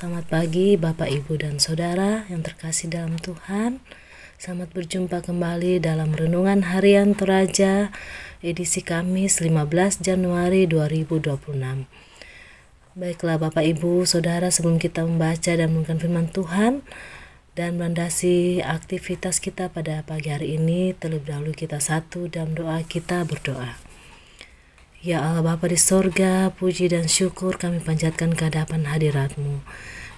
Selamat pagi Bapak, Ibu, dan Saudara yang terkasih dalam Tuhan. Selamat berjumpa kembali dalam Renungan Harian Toraja edisi Kamis 15 Januari 2026. Baiklah Bapak, Ibu, Saudara, sebelum kita membaca dan merenungkan firman Tuhan dan melandasi aktivitas kita pada pagi hari ini, terlebih dahulu kita satu dalam doa. Kita berdoa. Ya Allah Bapa di sorga, puji dan syukur kami panjatkan ke hadapan hadirat-Mu,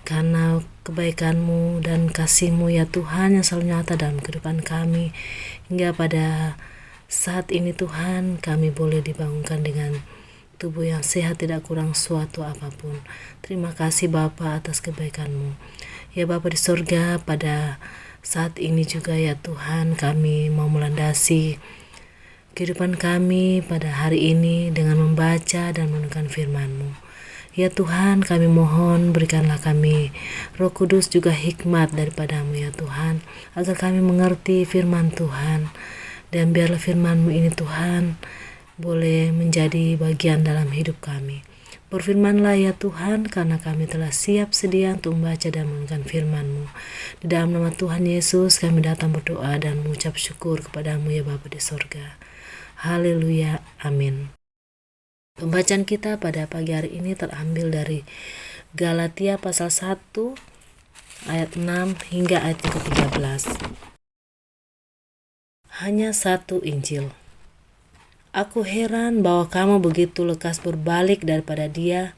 karena kebaikan-Mu dan kasih-Mu ya Tuhan yang selalu nyata dalam kehidupan kami. Hingga pada saat ini Tuhan, kami boleh dibangunkan dengan tubuh yang sehat, tidak kurang suatu apapun. Terima kasih Bapa atas kebaikan-Mu. Ya Bapa di sorga, pada saat ini juga ya Tuhan, kami mau melandasi kehidupan kami pada hari ini dengan membaca dan merenungkan firman-Mu. Ya Tuhan, kami mohon berikanlah kami Roh Kudus juga hikmat daripada-Mu ya Tuhan, agar kami mengerti firman Tuhan. Dan biarlah firman-Mu ini Tuhan boleh menjadi bagian dalam hidup kami. Berfirmanlah ya Tuhan, karena kami telah siap sedia untuk membaca dan merenungkan firman-Mu. Di dalam nama Tuhan Yesus kami datang berdoa dan mengucap syukur kepada-Mu ya Bapa di sorga. Haleluya, amin. Pembacaan kita pada pagi hari ini terambil dari Galatia pasal 1 ayat 6 hingga ayat ke-13. Hanya satu Injil. Aku heran bahwa kamu begitu lekas berbalik daripada Dia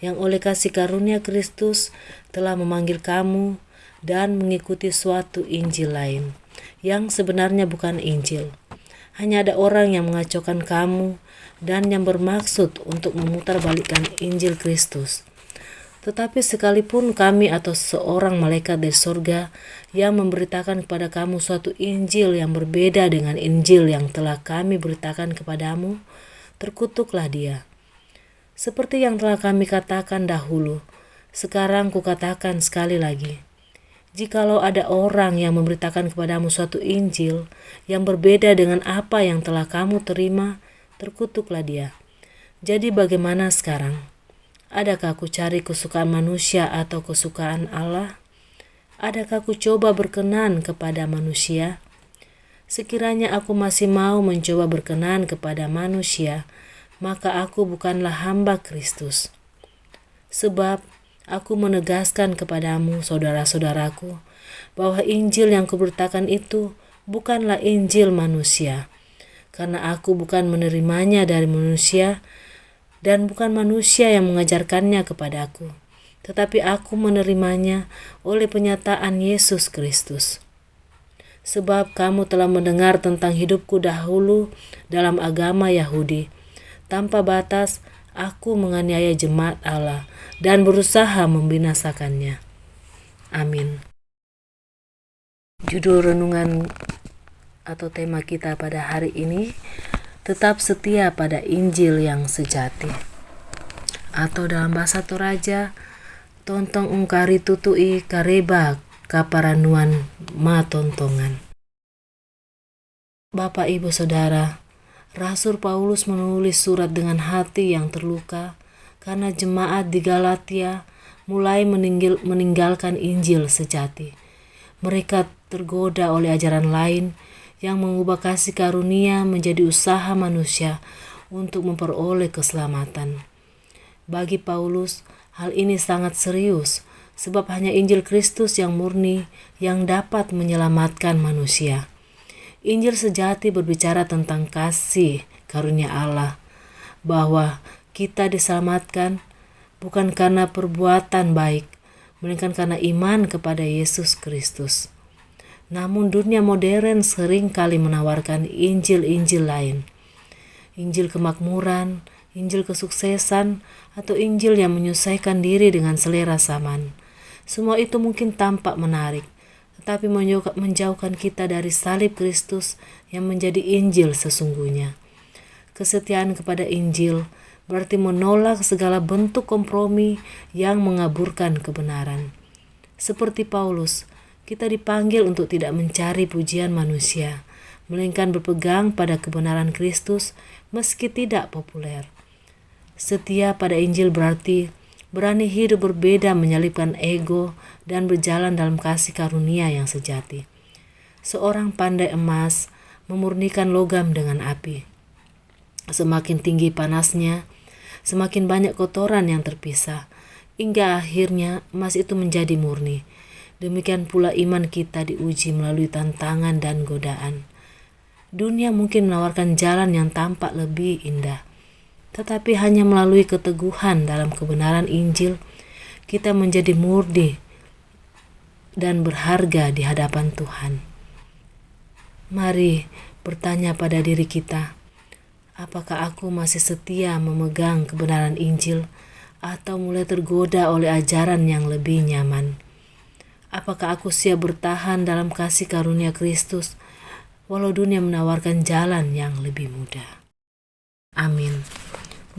yang oleh kasih karunia Kristus telah memanggil kamu dan mengikuti suatu Injil lain, yang sebenarnya bukan Injil. Hanya ada orang yang mengacaukan kamu dan yang bermaksud untuk memutarbalikkan Injil Kristus. Tetapi sekalipun kami atau seorang malaikat dari sorga yang memberitakan kepada kamu suatu Injil yang berbeda dengan Injil yang telah kami beritakan kepadamu, terkutuklah dia. Seperti yang telah kami katakan dahulu, sekarang kukatakan sekali lagi. Jikalau ada orang yang memberitakan kepadamu suatu Injil yang berbeda dengan apa yang telah kamu terima, terkutuklah dia. Jadi bagaimana sekarang? Adakah aku cari kesukaan manusia atau kesukaan Allah? Adakah aku coba berkenan kepada manusia? Sekiranya aku masih mau mencoba berkenan kepada manusia, maka aku bukanlah hamba Kristus. Sebab aku menegaskan kepadamu, saudara-saudaraku, bahwa Injil yang kuberitakan itu bukanlah Injil manusia, karena aku bukan menerimanya dari manusia, dan bukan manusia yang mengajarkannya kepadaku, tetapi aku menerimanya oleh penyataan Yesus Kristus. Sebab kamu telah mendengar tentang hidupku dahulu dalam agama Yahudi. Tanpa batas, aku menganiaya jemaat Allah dan berusaha membinasakannya. Amin. Judul renungan atau tema kita pada hari ini, tetap setia pada Injil yang sejati. Atau dalam bahasa Toraja, tontong ungkari tutui kareba kaparanuan ma tontongan. Bapak, Ibu, Saudara, Rasul Paulus menulis surat dengan hati yang terluka karena jemaat di Galatia mulai meninggalkan Injil sejati. Mereka tergoda oleh ajaran lain yang mengubah kasih karunia menjadi usaha manusia untuk memperoleh keselamatan. Bagi Paulus, hal ini sangat serius, sebab hanya Injil Kristus yang murni yang dapat menyelamatkan manusia. Injil sejati berbicara tentang kasih karunia Allah, bahwa kita diselamatkan bukan karena perbuatan baik, melainkan karena iman kepada Yesus Kristus. Namun dunia modern sering kali menawarkan Injil-Injil lain. Injil kemakmuran, Injil kesuksesan, atau Injil yang menyesuaikan diri dengan selera zaman. Semua itu mungkin tampak menarik, tetapi menjauhkan kita dari salib Kristus yang menjadi Injil sesungguhnya. Kesetiaan kepada Injil berarti menolak segala bentuk kompromi yang mengaburkan kebenaran. Seperti Paulus, kita dipanggil untuk tidak mencari pujian manusia, melainkan berpegang pada kebenaran Kristus meski tidak populer. Setia pada Injil berarti berani hidup berbeda, menyelipkan ego, dan berjalan dalam kasih karunia yang sejati. Seorang pandai emas memurnikan logam dengan api. Semakin tinggi panasnya, semakin banyak kotoran yang terpisah, hingga akhirnya emas itu menjadi murni. Demikian pula iman kita diuji melalui tantangan dan godaan. Dunia mungkin menawarkan jalan yang tampak lebih indah, tetapi hanya melalui keteguhan dalam kebenaran Injil, kita menjadi murni dan berharga di hadapan Tuhan. Mari bertanya pada diri kita, apakah aku masih setia memegang kebenaran Injil atau mulai tergoda oleh ajaran yang lebih nyaman? Apakah aku siap bertahan dalam kasih karunia Kristus walau dunia menawarkan jalan yang lebih mudah? Amin.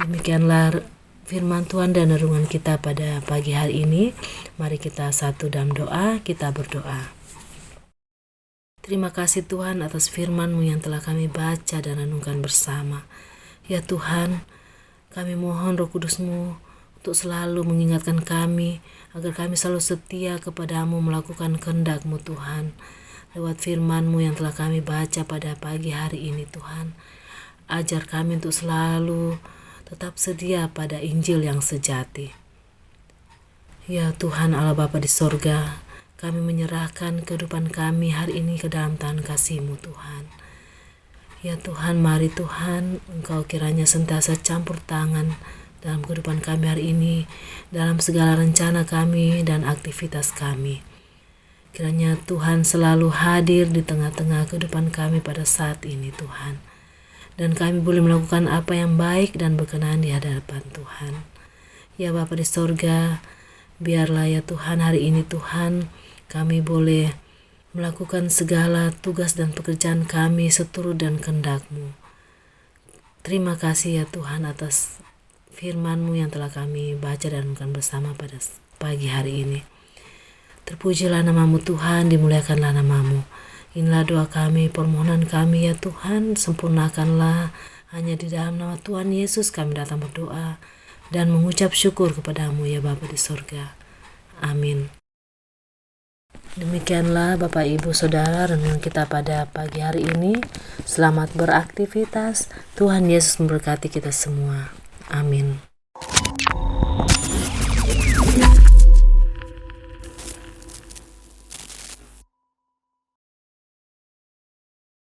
Demikianlah firman Tuhan dan renungan kita pada pagi hari ini. Mari kita satu dalam doa, kita berdoa. Terima kasih Tuhan atas firman-Mu yang telah kami baca dan renungkan bersama. Ya Tuhan, kami mohon Roh Kudus-Mu untuk selalu mengingatkan kami agar kami selalu setia kepadamu, melakukan kehendak-Mu Tuhan. Lewat firman-Mu yang telah kami baca pada pagi hari ini Tuhan, ajar kami untuk selalu tetap setia pada Injil yang sejati. Ya Tuhan Allah Bapa di sorga, kami menyerahkan kehidupan kami hari ini ke dalam tangan kasih-Mu Tuhan. Ya Tuhan, mari Tuhan, Engkau kiranya sentiasa campur tangan dalam kehidupan kami hari ini, dalam segala rencana kami dan aktivitas kami. Kiranya Tuhan selalu hadir di tengah-tengah kehidupan kami pada saat ini Tuhan. Dan kami boleh melakukan apa yang baik dan berkenan di hadapan Tuhan. Ya Bapa di sorga, biarlah ya Tuhan hari ini Tuhan, kami boleh melakukan segala tugas dan pekerjaan kami seturut dan kehendak-Mu. Terima kasih ya Tuhan atas firman-Mu yang telah kami baca dan renungkan bersama pada pagi hari ini. Terpujilah nama-Mu Tuhan, dimuliakanlah nama-Mu. Inilah doa kami, permohonan kami ya Tuhan, sempurnakanlah. Hanya di dalam nama Tuhan Yesus kami datang berdoa dan mengucap syukur kepadamu ya Bapa di sorga. Amin. Demikianlah Bapak Ibu Saudara renungan kita pada pagi hari ini. Selamat beraktivitas. Tuhan Yesus memberkati kita semua. Amin.